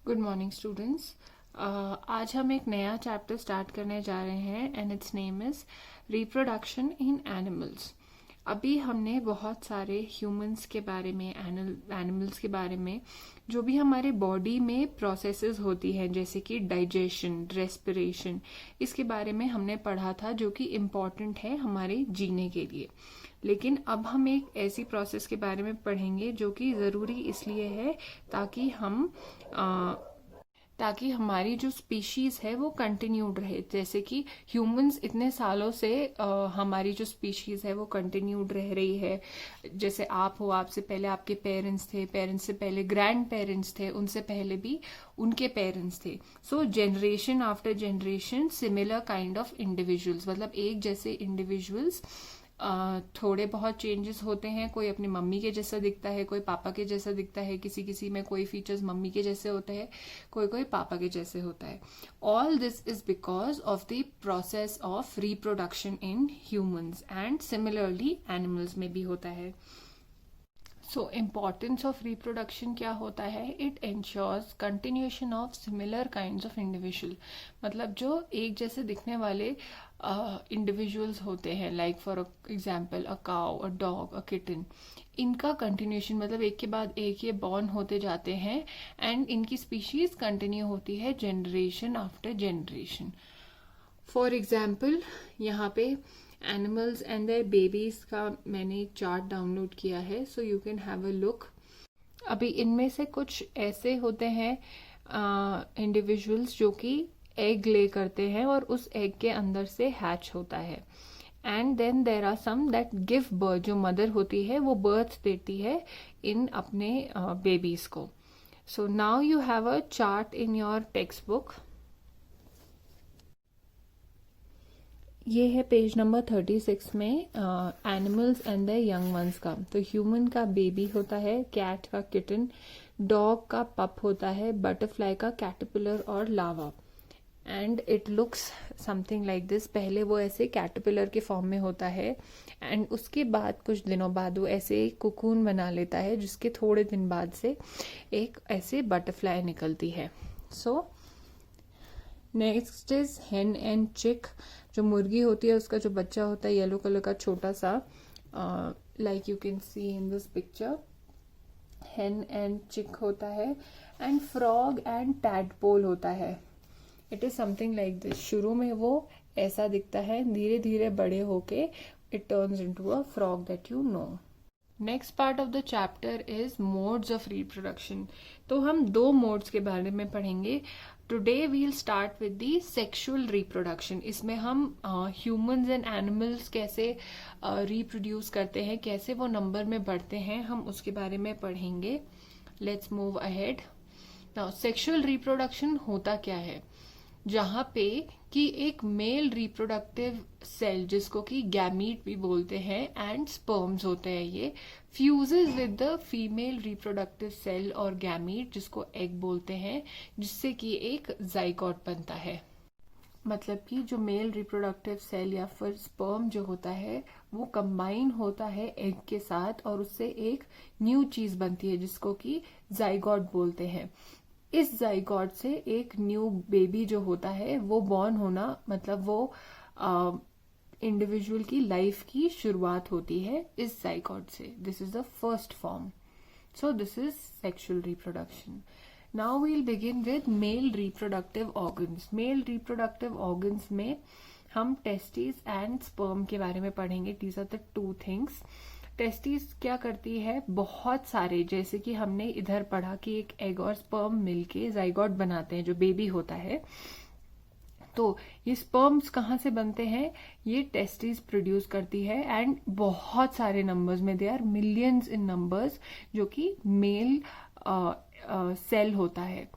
Good morning students. आज हम एक नया चैप्टर स्टार्ट करने जा रहे हैं and it's name is reproduction in animals. अभी हमने बहुत सारे ह्यूमंस के बारे में, एनिमल्स के बारे में, जो भी हमारे बॉडी में प्रोसेसेस होती हैं जैसे कि डाइजेशन, रेस्पिरेशन, इसके बारे में हमने पढ़ा था जो कि इम्पॉर्टेंट है हमारे जीने के लिए। लेकिन अब हम एक ऐसी प्रोसेस के बारे में पढ़ेंगे जो कि ज़रूरी इसलिए है ताकि हम ताकि हमारी जो स्पीशीज है वो कंटिन्यूड रहे। जैसे कि ह्यूमंस इतने सालों से हमारी जो स्पीशीज है वो कंटिन्यूड रह रही है। जैसे आप हो, आपसे पहले आपके पेरेंट्स थे, पेरेंट्स से पहले ग्रैंड पेरेंट्स थे, उनसे पहले भी उनके पेरेंट्स थे। सो generation after generation similar kind of individuals, मतलब एक जैसे इंडिविजुअल्स, थोड़े बहुत चेंजेस होते हैं। कोई अपनी मम्मी के जैसा दिखता है, कोई पापा के जैसा दिखता है, किसी किसी में कोई फीचर्स मम्मी के जैसे होते हैं, कोई कोई पापा के जैसे होता है। All this is because of the process of reproduction in humans and similarly animals में भी होता है। सो इम्पॉर्टेंस ऑफ रिप्रोडक्शन क्या होता है? It ensures continuation of similar kinds of individual, मतलब जो एक जैसे दिखने वाले इंडिविजुअल्स होते हैं, like for example a cow, a dog, a kitten, इनका कंटिन्यूएशन मतलब एक के बाद एक ये बॉर्न होते जाते हैं एंड इनकी स्पीशीज कंटिन्यू होती है generation after generation. For example यहाँ पे एनिमल्स एंड देयर बेबीज का मैंने चार्ट डाउनलोड किया है, so you can have a look. अभी इनमें से कुछ ऐसे होते हैं इंडिविजुअल्स जो कि एग ले करते हैं और उस एग के अंदर से हैच होता है। And then there are some that give birth, जो मदर होती है वो बर्थ देती है इन अपने बेबीज को। So now you have a chart in your text book. ये है पेज नंबर 36 में animals and the young ones का। तो ह्यूमन का बेबी होता है, कैट का किटन, डॉग का पप होता है, बटरफ्लाई का कैटरपिलर और larva. And it looks something like this. पहले वो ऐसे कैटरपिलर के फॉर्म में होता है एंड उसके बाद कुछ दिनों बाद वो ऐसे कुकून बना लेता है, जिसके थोड़े दिन बाद से एक ऐसे बटरफ्लाई निकलती है। सो नेक्स्ट इज हेन एंड चिक। जो मुर्गी होती है उसका जो बच्चा होता है येलो कलर का छोटा सा, like you can see in this picture, हेन एंड चिक होता है। एंड फ्रॉग एंड टैडपोल होता है। It is something like this. शुरू में वो ऐसा दिखता है, धीरे धीरे बड़े होके it turns into a frog that you know. Next part of the chapter is modes of reproduction. तो हम दो मोड्स के बारे में पढ़ेंगे। Today we'll start with the sexual reproduction. इसमें हम ह्यूमंस एंड एनिमल्स कैसे रिप्रोड्यूस करते हैं, कैसे वो नंबर में बढ़ते हैं, हम उसके बारे में पढ़ेंगे। Let's move ahead. Now sexual reproduction होता क्या है? जहां पे कि एक मेल रिप्रोडक्टिव सेल, जिसको कि गैमीट भी बोलते हैं, एंड स्पर्म्स होते हैं, ये fuses with the female reproductive cell और गैमीट, जिसको एग बोलते हैं, जिससे कि एक जाइगोट बनता है। मतलब कि जो मेल रिप्रोडक्टिव सेल या फिर स्पर्म जो होता है वो कंबाइन होता है एग के साथ और उससे एक न्यू चीज बनती है, जिसको कि जाइगोट बोलते हैं। इस जाइगोट से एक न्यू बेबी जो होता है वो बॉर्न होना, मतलब वो इंडिविजुअल की लाइफ की शुरुआत होती है इस जाइगोट से। This is the first form. So this is sexual reproduction. Now we'll begin with male reproductive organs. Male reproductive organs में हम टेस्टिस एंड स्पर्म के बारे में पढ़ेंगे। These are the two things. Testis क्या करती है? बहुत सारे, जैसे कि हमने इधर पढ़ा कि एक एग और स्पर्म मिलके जाइगोट बनाते हैं जो बेबी होता है। तो ये स्पर्म्स कहाँ से बनते हैं? ये टेस्टिस प्रोड्यूस करती है एंड बहुत सारे नंबर्स में, they are millions in numbers, जो कि मेल सेल होता है।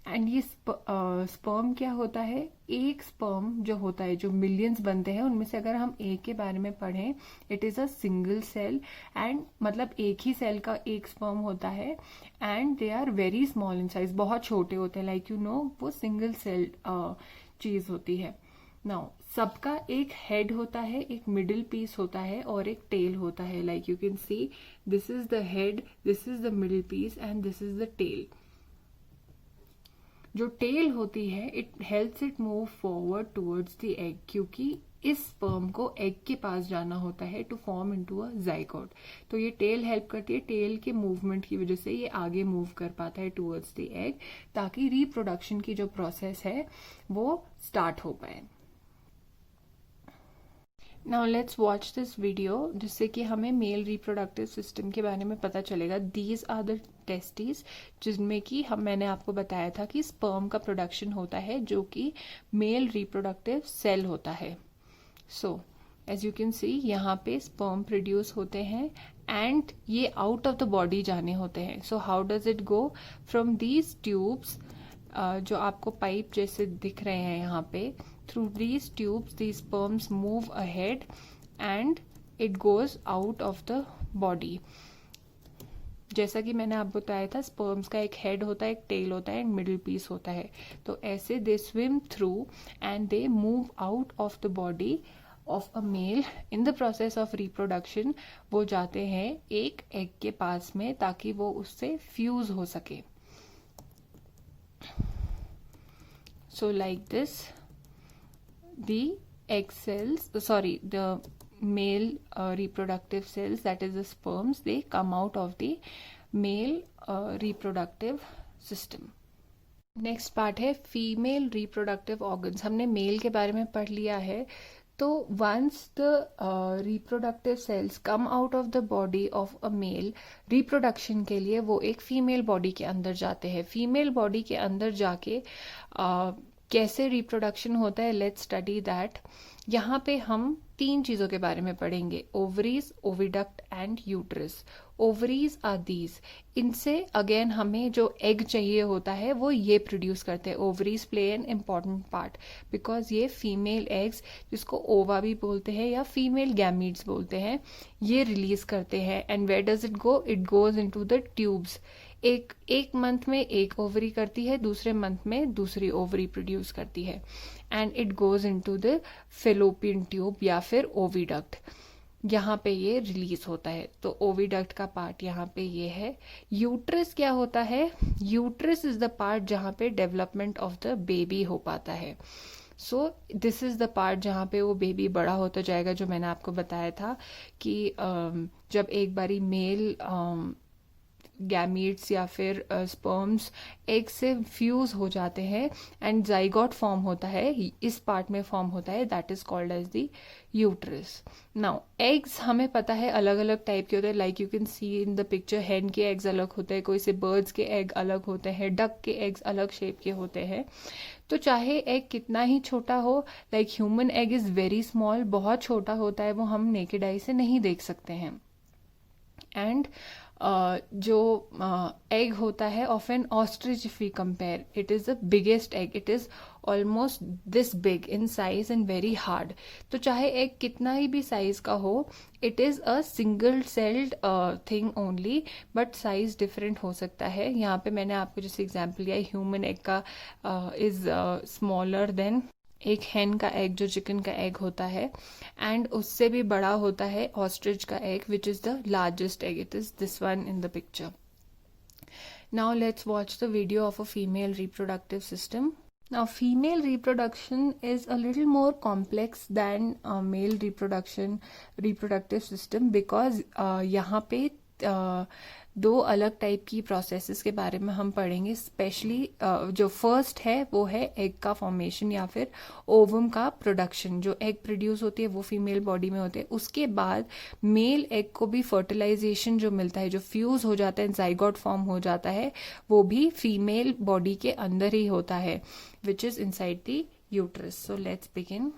एंड ये स्पर्म क्या होता है? एक स्पर्म जो होता है, जो मिलियंस बनते हैं उनमें से अगर हम एक के बारे में पढ़ें, it is a single cell. And मतलब एक ही सेल का एक स्पर्म होता है and they are very small in size, बहुत छोटे होते हैं, लाइक यू नो वो सिंगल सेल चीज होती है। नाउ सबका एक हेड होता है, एक मिडिल पीस होता है और एक टेल होता है। Like you can see this is the head, this is the middle piece and this is the tail. जो टेल होती है it helps it move forward towards the egg, क्योंकि इस स्पर्म को एग के पास जाना होता है to form into a zygote. तो ये टेल हेल्प करती है, टेल के मूवमेंट की वजह से ये आगे मूव कर पाता है टुवर्ड्स द एग, ताकि रिप्रोडक्शन की जो प्रोसेस है वो स्टार्ट हो पाए। Now let's watch this video, जिससे कि हमें मेल रिप्रोडक्टिव सिस्टम के बारे में पता चलेगा। दीज आर द टेस्टिस, जिनमें कि मैंने आपको बताया था कि स्पर्म का प्रोडक्शन होता है, जो कि मेल रिप्रोडक्टिव सेल होता है। So as you can see, यहाँ पे स्पर्म प्रोड्यूस होते हैं एंड ये आउट ऑफ द बॉडी जाने होते हैं। So how does it go from these tubes, जो आपको पाइप जैसे दिख रहे हैं यहाँ पे, through these tubes these sperms move ahead and it goes out of the body। जैसा कि मैंने आपको बताया था, स्पर्म्स का एक हेड होता है, एक टेल होता है एंड मिडिल पीस होता है। तो ऐसे they swim through and they move out of the body of a male. In the process of reproduction वो जाते हैं एक एग के पास में, ताकि वो उससे फ्यूज हो सके। So like this the egg cells, the male reproductive cells, that is the sperms, they come out of the male reproductive system। Next part है फीमेल रिप्रोडक्टिव ऑर्गन्स। हमने मेल के बारे में पढ़ लिया है। तो once the reproductive cells come out of the body of a male, reproduction के लिए वो एक फीमेल बॉडी के अंदर जाते हैं। फीमेल बॉडी के अंदर जाके कैसे रिप्रोडक्शन होता है, लेट्स स्टडी दैट। यहाँ पे हम 3 चीजों के बारे में पढ़ेंगे, ovaries, oviduct and uterus. Ovaries are these, इनसे अगेन हमें जो एग चाहिए होता है वो ये प्रोड्यूस करते हैं। Ovaries play an important part because ये फीमेल एग्स, जिसको ओवा भी बोलते हैं या फीमेल गैमीट्स बोलते हैं, ये रिलीज करते हैं। And where does it go? It goes into the tubes. एक मंथ में एक ओवरी करती है, दूसरे मंथ में दूसरी ओवरी प्रोड्यूस करती है and it goes into the fallopian tube या फिर ओविडक्ट। यहाँ पे ये रिलीज होता है। तो ओविडक्ट का पार्ट यहाँ पे ये है। यूट्रस क्या होता है? यूट्रस इज द पार्ट जहाँ पे डेवलपमेंट ऑफ द बेबी हो पाता है। सो दिस इज द पार्ट जहाँ पे वो बेबी बड़ा होता जाएगा, जो मैंने आपको बताया था कि जब एक बारी मेल गैमीट्स या फिर स्पर्म्स एग से फ्यूज हो जाते हैं एंड जाइगोट फॉर्म होता है, इस पार्ट में फॉर्म होता है, that is called as the uterus. Now eggs हमें पता है अलग अलग टाइप के होते हैं, like you can see in the picture. हैन के एग्स अलग होते हैं, कोई से बर्ड्स के एग अलग होते हैं, डक के एग्स अलग शेप के होते हैं। तो चाहे एग कितना ही छोटा हो, like human egg is very small, बहुत छोटा होता है, वो हम नेकेड आई से नहीं देख सकते हैं। एंड जो एग होता है of an ostrich, if we compare, it is the biggest egg, it is almost this big in size and very hard. तो चाहे एग कितना ही भी साइज का हो, it is a single celled thing only, but size different हो सकता है। यहाँ पे मैंने आपको जैसे एग्जाम्पल दिया, ह्यूमन एग का इज स्मॉलर देन एक हैन का एग, जो चिकन का एग होता है, एंड उससे भी बड़ा होता है ऑस्ट्रिच का egg, which is the largest egg. It is this one in the picture. Now let's watch the video of a female reproductive system. Now, female reproduction is a little more complex than male reproductive system because यहाँ पे दो अलग type की processes के बारे में हम पढ़ेंगे। स्पेशली जो फर्स्ट है वो है एग का फॉर्मेशन या फिर ओवम का प्रोडक्शन। जो एग प्रोड्यूस होती है वो फीमेल बॉडी में होते हैं। उसके बाद मेल एग को भी फर्टिलाइजेशन जो मिलता है, जो फ्यूज हो जाता है, जाइगोट फॉर्म हो जाता है, वो भी फीमेल बॉडी के अंदर ही होता है, which is inside the uterus. So let's begin.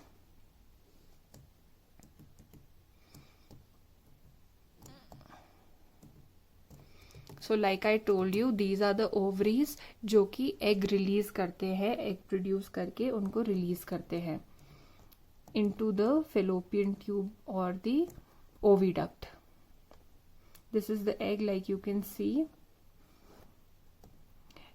So like I told you, these are the ovaries जो कि एग रिलीज करते हैं, एग प्रोड्यूस करके उनको रिलीज करते हैं इनटू द फेलोपियन ट्यूब और the oviduct. This is the egg, like you can C.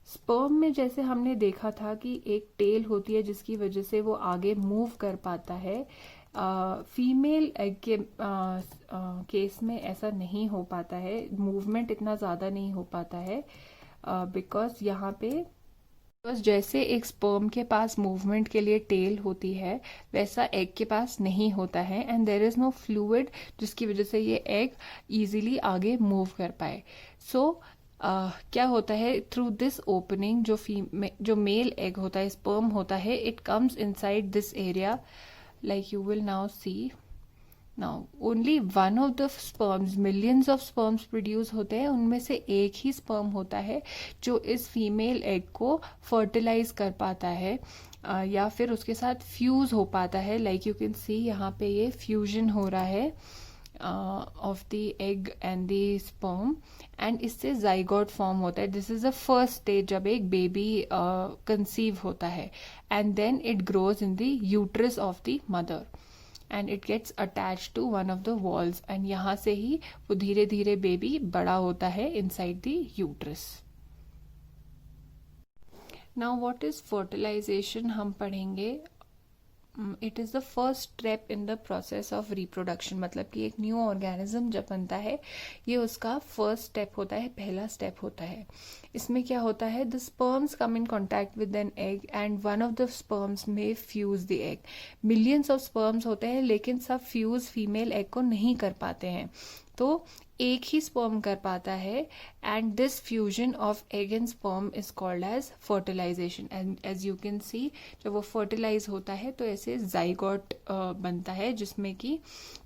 Sperm में जैसे हमने देखा था कि एक टेल होती है जिसकी वजह से वो आगे मूव कर पाता है, फीमेल एग के केस में ऐसा नहीं हो पाता है, मूवमेंट इतना ज़्यादा नहीं हो पाता है, बिकॉज यहाँ पे बस जैसे एक स्पर्म के पास मूवमेंट के लिए टेल होती है, वैसा एग के पास नहीं होता है, and there is no fluid जिसकी वजह से ये एग इजीली आगे मूव कर पाए. सो क्या होता है, थ्रू दिस ओपनिंग जो मेल एग होता है, स्पर्म होता है, it comes inside this area, like you will now see. Now only one of the sperms, millions of sperms produce होते हैं, उनमें से एक ही स्पर्म होता है जो इस फीमेल एग को फर्टिलाइज कर पाता है या फिर उसके साथ फ्यूज हो पाता है. लाइक यू कैन सी यहाँ पे ये फ्यूजन हो रहा है of the egg and the sperm, and इससे जाइगोट फॉर्म होता है. This is the first stage जब एक बेबी कंसीव होता है, and then it grows in the uterus of the mother and it gets attached to one of the walls, and यहाँ से ही वो धीरे धीरे बेबी बड़ा होता है inside the uterus. Now what is fertilization हम पढ़ेंगे. It is the first step in the process of reproduction. मतलब कि एक न्यू ऑर्गेनिज्म जब बनता है, ये उसका फर्स्ट स्टेप होता है, पहला स्टेप होता है. इसमें क्या होता है, the sperms come in contact with an egg and one of the sperms में fuse the egg. Millions of sperms होते हैं, लेकिन सब फ्यूज फीमेल एग को नहीं कर पाते हैं, तो एक ही स्पर्म कर पाता है, and this fusion of egg and sperm is called as fertilisation. And as you can see, जब वो फर्टिलाइज होता है तो ऐसे जाइगोट बनता है, जिसमें कि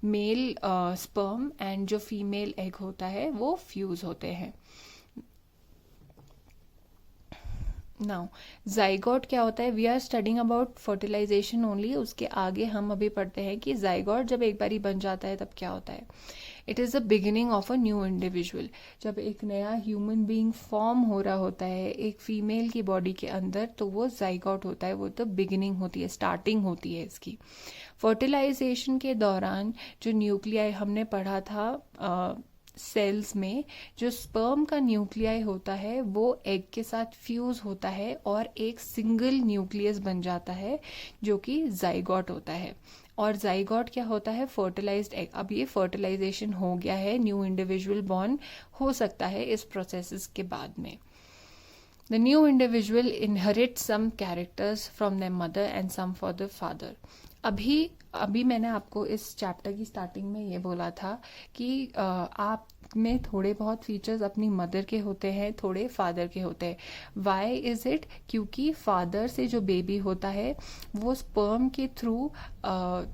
मेल स्पर्म एंड जो फीमेल एग होता है वो फ्यूज होते हैं. नाउ जाइगोट क्या होता है, we are studying about fertilisation only. उसके आगे हम अभी पढ़ते हैं कि जाइगोट जब एक बारी बन जाता है तब क्या होता है. It is the beginning of a new individual. जब एक नया ह्यूमन बीइंग फॉर्म हो रहा होता है एक फीमेल की बॉडी के अंदर, तो वो जाइगोट होता है, वो तो बिगिनिंग होती है, स्टार्टिंग होती है इसकी. फर्टिलाइजेशन के दौरान जो न्यूक्लियाई हमने पढ़ा था सेल्स में, जो स्पर्म का न्यूक्लियाई होता है वो एग के साथ फ्यूज होता है और एक सिंगल न्यूक्लियस बन जाता है, जो कि जाइगोट होता है. और जाइगोट क्या होता है, फर्टिलाइज्ड एग. अब ये फर्टिलाइजेशन हो गया है, न्यू इंडिविजुअल बॉर्न हो सकता है इस प्रोसेस के बाद में. The new individual inherits some characters from their mother and some for the father. अभी मैंने आपको इस चैप्टर की स्टार्टिंग में ये बोला था कि आप में थोड़े बहुत फीचर्स अपनी मदर के होते हैं, थोड़े फादर के होते हैं. वाई इज़ इट, क्योंकि फादर से जो बेबी होता है वो स्पर्म के थ्रू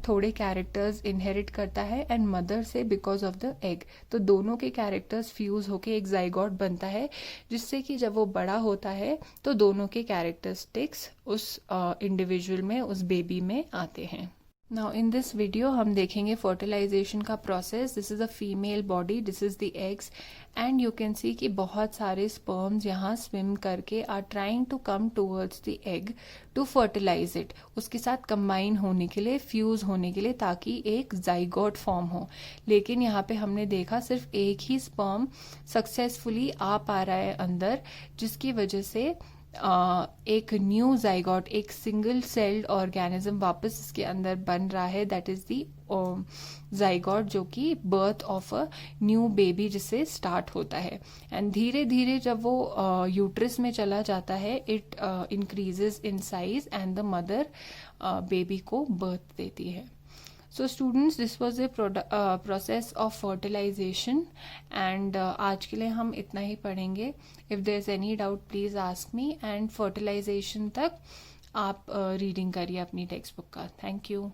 थोड़े कैरेक्टर्स इनहेरिट करता है, एंड मदर से बिकॉज ऑफ द एग. तो दोनों के कैरेक्टर्स फ्यूज होके एक जाइगोट बनता है, जिससे कि जब वो बड़ा होता है तो दोनों के कैरेक्टरिस्टिक्स उस इंडिविजुअल में, उस बेबी में आते हैं. नाउ इन दिस वीडियो हम देखेंगे फर्टिलाइजेशन का process. This is a female body, this is the eggs, and you can see कि बहुत सारे स्पर्म्स यहाँ स्विम करके are trying to come towards the egg to fertilise it, उसके साथ कंबाइन होने के लिए, फ्यूज होने के लिए, ताकि एक जाइगोट फॉर्म हो. लेकिन यहाँ पे हमने देखा सिर्फ एक ही स्पर्म सक्सेसफुली आ पा रहा है अंदर, जिसकी वजह से एक न्यू जाइगोट, एक सिंगल सेल्ड ऑर्गेनिज्म वापस इसके अंदर बन रहा है. दैट इज दी जाइगोट, जो कि birth of a new baby जिससे स्टार्ट होता है. एंड धीरे धीरे जब वो यूट्रस में चला जाता है, it increases in size and the mother baby को बर्थ देती है. So students, this was a process of fertilization, and आज के लिए हम इतना ही पढ़ेंगे. If there is any doubt, please ask me. And fertilization तक आप रीडिंग करिए अपनी टेक्स्ट बुक का. Thank you.